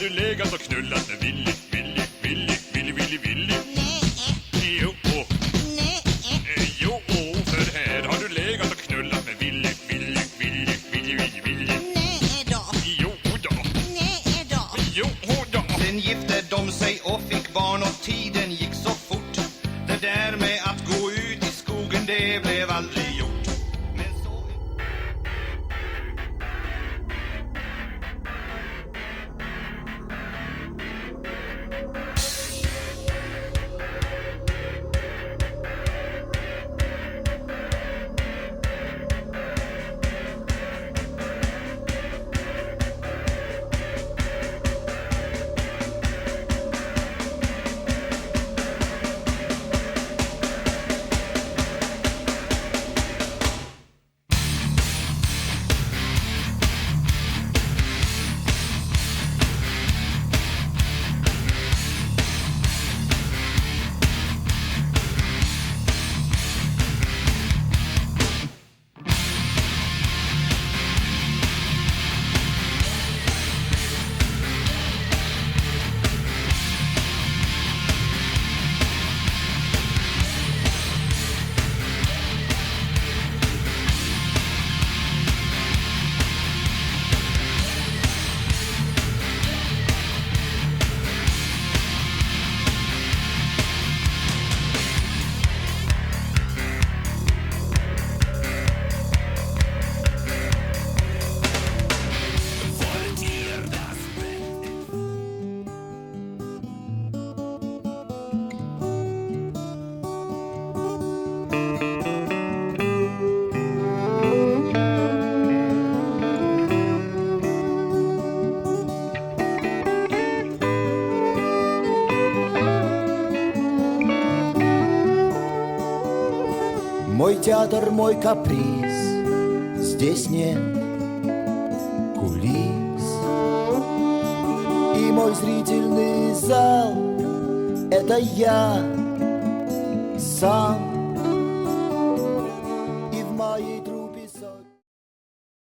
du legat och knullat med Willy? Jo, jo, för här har du legat och knullat med Willy. Nej då. Jo då. Nej då. Jo då. Sen gifte de sig och fick barn och tiden gick så fort. Det där med att gå ut i skogen, det blev aldrig gjort. Men så... Мой театр, мой каприз, здесь нет кулис. И мой зрительный зал — это я сам.